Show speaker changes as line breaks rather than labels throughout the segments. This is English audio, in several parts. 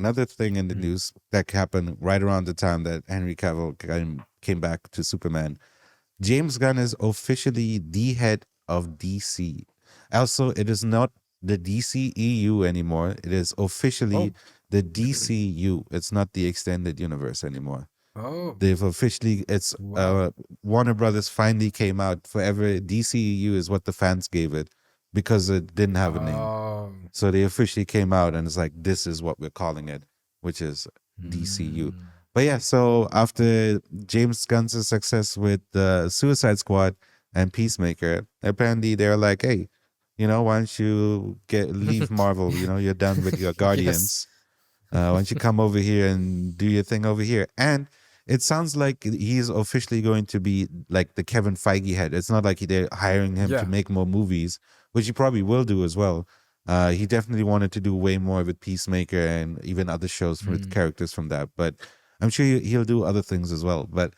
another thing in the news that happened right around the time that Henry Cavill came back to Superman. James Gunn is officially the head of DC. Also, it is not the DCEU anymore. It is officially
Oh.
the DCU. It's not the extended universe anymore.
Oh.
They've officially, it's
Wow.
Warner Brothers finally came out. Forever, DCEU is what the fans gave it because it didn't have a name.
Oh.
So they officially came out and it's like, this is what we're calling it, which is DCU. But yeah, so after James Gunn's success with the Suicide Squad and Peacemaker, apparently they're like, hey, why don't you leave Marvel? You're done with your
Yes.
Guardians. Why don't you come over here and do your thing over here? And it sounds like he's officially going to be like the Kevin Feige head. It's not like they're hiring him to
Yeah.
make more movies, which he probably will do as well. He definitely wanted to do way more with Peacemaker and even other shows with characters from that. But I'm sure he'll do other things as well. But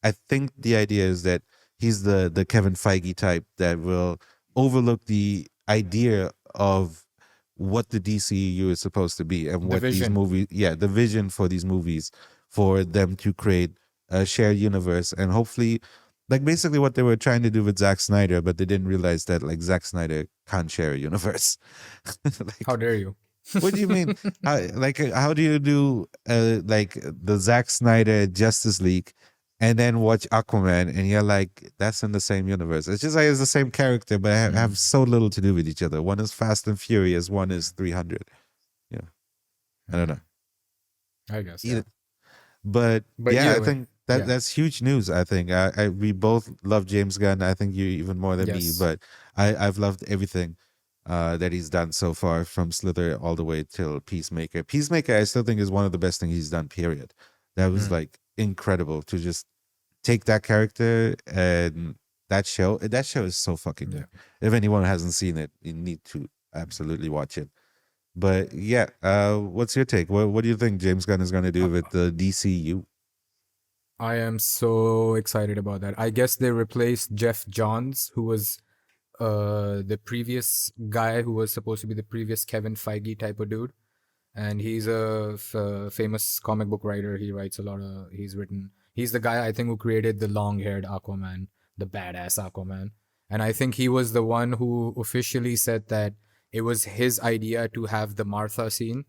I think the idea is that he's the Kevin Feige type that will overlook the idea of what the DCU is supposed to be and
The
what these
vision.
movies, the vision for these movies, for them to create a shared universe and hopefully, like basically what they were trying to do with Zack Snyder, but they didn't realize that like Zack Snyder can't share a universe.
How
Like,
dare you?
what do you mean? How do you do like the Zack Snyder Justice League and then watch Aquaman and you're like, that's in the same universe. It's just like it's the same character, but have so little to do with each other. One is Fast and Furious, one is 300. Yeah, I don't know.
I guess, yeah.
Either, but
But
yeah, I
either way,
think that
yeah.
that's huge news. I think we both love James Gunn. I think you even more than me,
Yes.
but I've loved everything that he's done so far, from Slither all the way till Peacemaker. Peacemaker, I still think is one of the best things he's done. Period. That was like incredible to just take that character and that show. That show is so fucking
Yeah.
good. If anyone hasn't seen it, you need to absolutely watch it. But yeah, what's your take? What do you think James Gunn is going to do with the DCU?
I am so excited about that. I guess they replaced Jeff Johns, who was the previous guy who was supposed to be the previous Kevin Feige type of dude. And he's a famous comic book writer. He writes a lot of, he's the guy I think who created the long haired Aquaman, the badass Aquaman. And I think he was the one who officially said that it was his idea to have the Martha scene.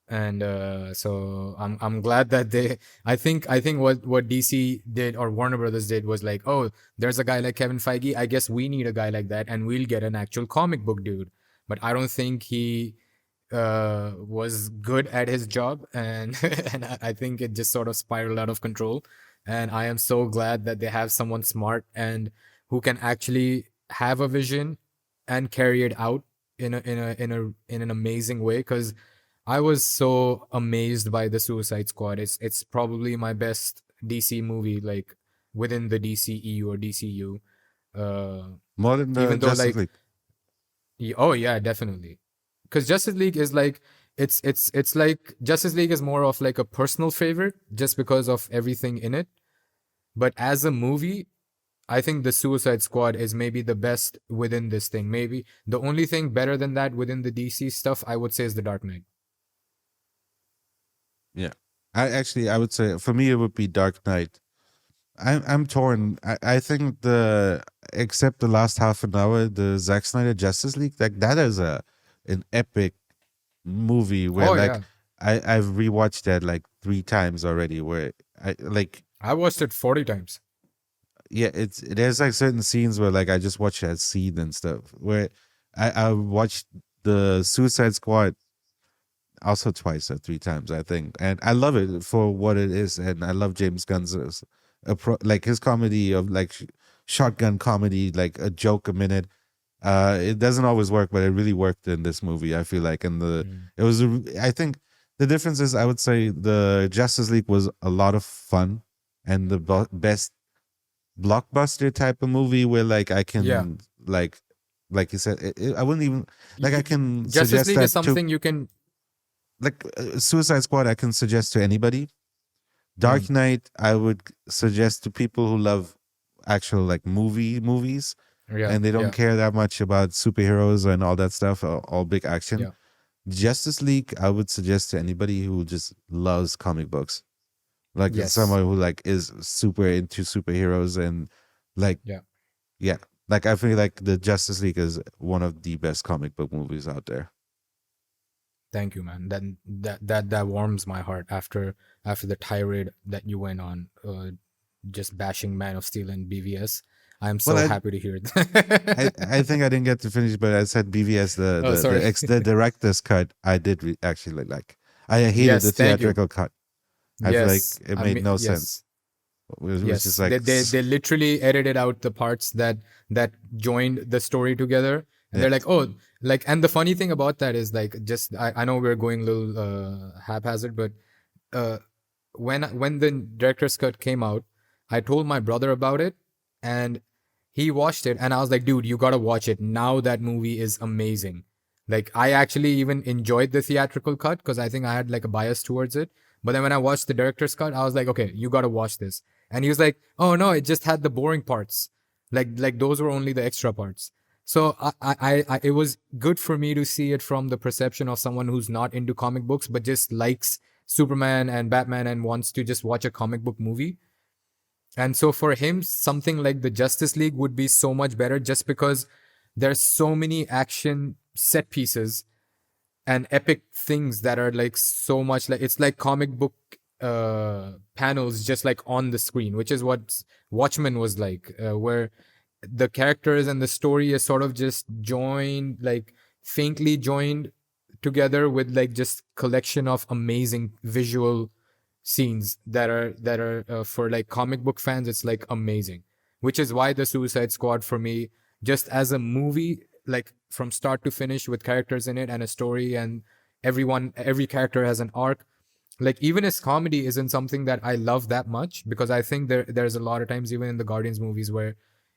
And so I'm glad that I think what DC did or Warner Brothers did was like, oh, there's a guy like Kevin Feige, I guess we need a guy like that and we'll get an actual comic book dude. But I don't think he was good at his job, and and I think it just sort of spiraled out of control. And I am so glad that they have someone smart and who can actually have a vision and carry it out in an amazing way. Because I was so amazed by the Suicide Squad. It's probably my best DC movie, like within the DCEU or DCU.
More than the
Even though
Justice
like,
League.
oh yeah, definitely. Because Justice League is like, it's like Justice League is more of like a personal favorite just because of everything in it. But as a movie, I think the Suicide Squad is maybe the best within this thing. Maybe the only thing better than that within the DC stuff, I would say, is the Dark Knight.
Yeah, I would say for me it would be Dark Knight. I'm torn. I think except the last half an hour, the Zack Snyder Justice League, like that is an epic movie where
Oh
like
yeah,
I've rewatched that like 3 times already. Where I like
I watched it 40 times.
yeah, there's like certain scenes where like I just watch that scene and stuff. Where I watched the Suicide Squad also twice or 3 times, I think, and I love it for what it is, and I love James Gunn's like his comedy of like shotgun comedy, like a joke a minute. It doesn't always work, but it really worked in this movie. I feel like, and it was. I think the difference is, I would say the Justice League was a lot of fun and the best blockbuster type of movie where like I
Yeah,
can like you said, I wouldn't even like I can
Justice
suggest
League is
that to
something you can.
like Suicide Squad. I can suggest to anybody. Dark Knight, I would suggest to people who love actual like movies
Yeah,
and they don't
yeah,
care that much about superheroes and all that stuff, all big action.
yeah.
Justice League, I would suggest to anybody who just loves comic books, like
Yes.
someone who like is super into superheroes and like
Yeah.
yeah, like I feel like the Justice League is one of the best comic book movies out there.
Thank you, man. That warms my heart after the tirade that you went on, just bashing Man of Steel and BVS. I'm
Well,
so happy to hear
I
it.
think I didn't get to finish, but I said BVS
Oh, sorry.
the director's cut. I did actually like. I hated the
Yes, thank you.
theatrical cut. I feel like
Yes,
it made no sense.
yes,
It was just
yes.
like
They literally edited out the parts that joined the story together, and
yeah.
they're like, oh, like. And the funny thing about that is like, just I know we're going a little haphazard, but uh, when the director's cut came out, I told my brother about it, and he watched it, and I was like, dude, you gotta watch it now. That movie is amazing. Like, I actually even enjoyed the theatrical cut because I think I had like a bias towards it. But then when I watched the director's cut, I was like, okay, you gotta watch this. And he was like, oh no, it just had the boring parts. Like those were only the extra parts. So it was good for me to see it from the perception of someone who's not into comic books but just likes Superman and Batman and wants to just watch a comic book movie. And so for him, something like the Justice League would be so much better just because there's so many action set pieces and epic things that are like so much like it's like comic book panels just like on the screen, which is what Watchmen was like, where the characters and the story is sort of just joined, like faintly joined together with like just collection of amazing visual scenes that are for like comic book fans. It's like amazing, which is why the Suicide Squad for me, just as a movie, like from start to finish with characters in it and a story, and every character has an arc. Like even his comedy isn't something that I love that much because I think there's a lot of times even in the Guardians movies where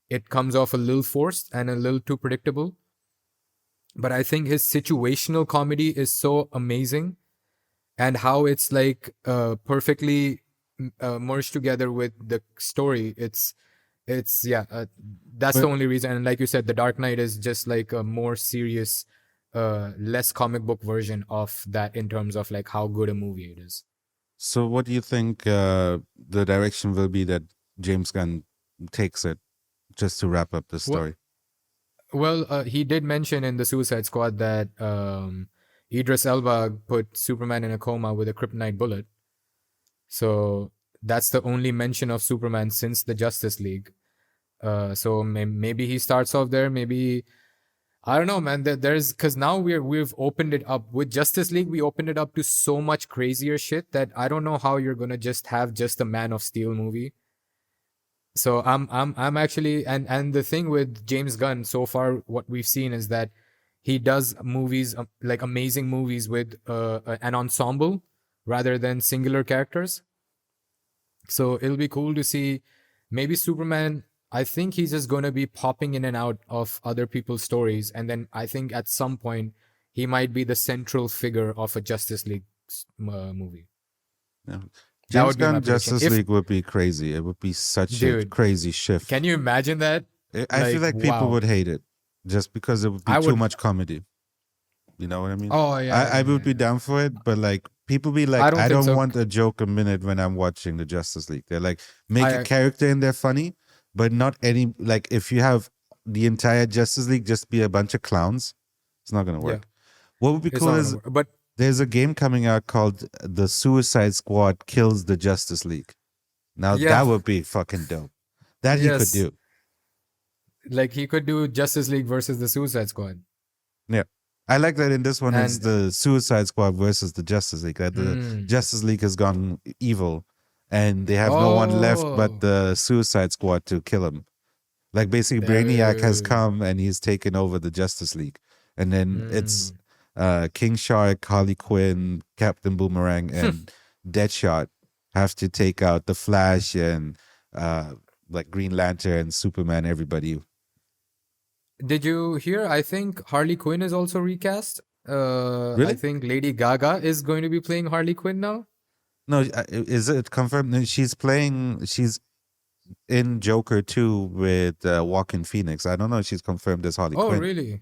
it comes off a little forced and a little too predictable. But I think his situational comedy is so amazing, and how it's like perfectly merged together with the story. It's yeah, that's the
But
only reason. And like you said, The Dark Knight is just like a more serious, less comic book version of that in terms of like how good a movie it is.
so, what do you think the direction will be that James Gunn takes it? Just to wrap up the
Well,
story.
he did mention in the Suicide Squad that Idris Elba put Superman in a coma with a kryptonite bullet. So that's the only mention of Superman since the Justice League. So maybe he starts off there. Maybe I don't know, man. There's because now we've opened it up with Justice League. We opened it up to so much crazier shit that I don't know how you're gonna just have just a Man of Steel movie. So I'm actually, and the thing with James Gunn so far, what we've seen is that he does movies like amazing movies with an ensemble rather than singular characters. So it'll be cool to see maybe Superman. I think he's just going to be popping in and out of other people's stories. And then I think at some point he might be the central figure of a Justice League movie.
Yeah.
That
James
would be my
Gunn
prediction.
Justice
If,
League would be crazy. It would be such a
dude,
crazy shift.
can you imagine that?
I feel
Like,
like people
wow.
would hate it just because it would be
I
too
would.
much comedy. You know what I mean?
Oh, yeah,
I
yeah,
would
yeah,
be
yeah.
down for it, but like people be
I
like,
don't
I
think
don't
so.
want a joke a minute when I'm watching the Justice League. They're like, make a
I,
character in there funny, but not any like if you have the entire Justice League just be a bunch of clowns, it's not gonna
yeah,
work. What would be
it's
cool
not gonna
is
work. But
there's a game coming out called The Suicide Squad Kills the Justice League. Now that
yeah,
would be fucking dope. That he could
yes,
do.
like he could do Justice League versus the Suicide Squad,
Yeah. I like that in this one it's
and
the Suicide Squad versus the Justice League. That the
mm,
Justice League has gone evil and they have no one left but
oh,
the Suicide Squad to kill him. Like basically Brainiac has
oh,
come and he's taken over the Justice League. And then it's
mm.
King Shark, Harley Quinn, Captain Boomerang, and Deadshot have to take out the Flash and like Green Lantern, Superman, everybody.
Did you hear? I think Harley Quinn is also recast. I
Really?
think Lady Gaga is going to be playing Harley Quinn now.
No, is it confirmed? No, she's in Joker 2 with Walking Phoenix. I don't know if she's confirmed as Harley
Oh,
Quinn.
really?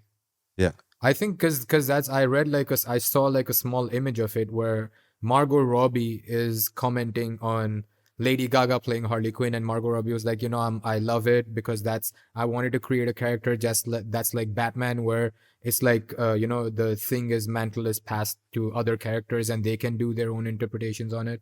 Yeah.
I think because that's I read like I saw like a small image of it where Margot Robbie is commenting on Lady Gaga playing Harley Quinn, and Margot Robbie was like, I love it because I wanted to create a character that's like Batman, where it's like the thing is mantle is passed to other characters and they can do their own interpretations on it.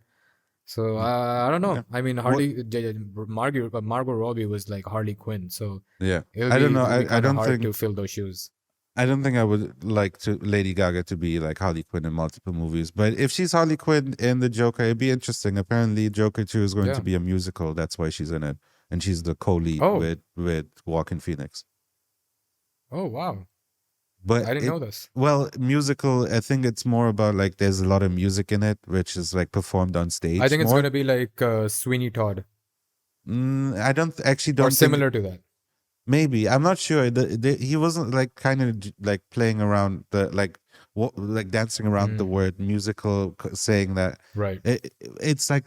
So
Mm.
I don't
Yeah.
know. I mean,
What?
Margot Robbie was like Harley Quinn, so
Yeah.
it'll
I don't
be
know.
it'll be
I
kind of
don't
hard to
think
fill those shoes.
I don't think I would like to Lady Gaga to be like Harley Quinn in multiple movies. But if she's Harley Quinn in the Joker, it'd be interesting. Apparently, Joker 2 is going to
Yeah.
be a musical. That's why she's in it, and she's the co-lead
Oh.
with Joaquin Phoenix.
Oh wow.
But
I didn't know this.
well, musical. I think it's more about like there's a lot of music in it, which is like performed on stage.
I think it's
more.
going to be like Sweeney Todd
I don't actually
or
don't think.
similar to that.
Maybe I'm not sure. He wasn't like kind of like playing around the like dancing around the word musical, saying that
Right.
it's like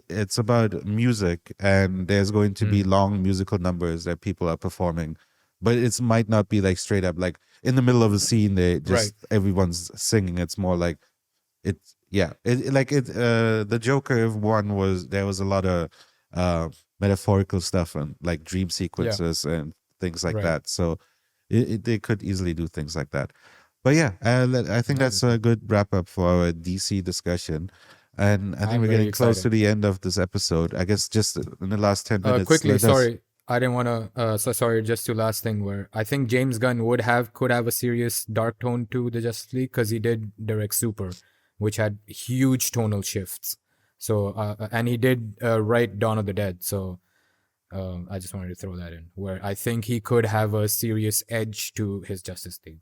it's about music, and there's going to be long musical numbers that people are performing, but it's might not be like straight up like in the middle of a scene they just everyone's singing. It's more like it's yeah. The Joker one was there was a lot of metaphorical stuff and like dream
Yeah.
sequences and things like
Right.
that. So they could easily do things like that. But yeah, I think
Nice.
that's a good wrap up for our DC discussion. And I think
I'm
we're
very
getting close to
excited.
the end of this episode. I guess just in the last 10 minutes,
Quickly,
let us.
sorry, I didn't want to. So sorry, just to last thing where I think James Gunn could have a serious dark tone to the Justice League because he did direct Super, which had huge tonal shifts. So and he did write Dawn of the Dead. So I just wanted to throw that in where I think he could have a serious edge to his Justice League.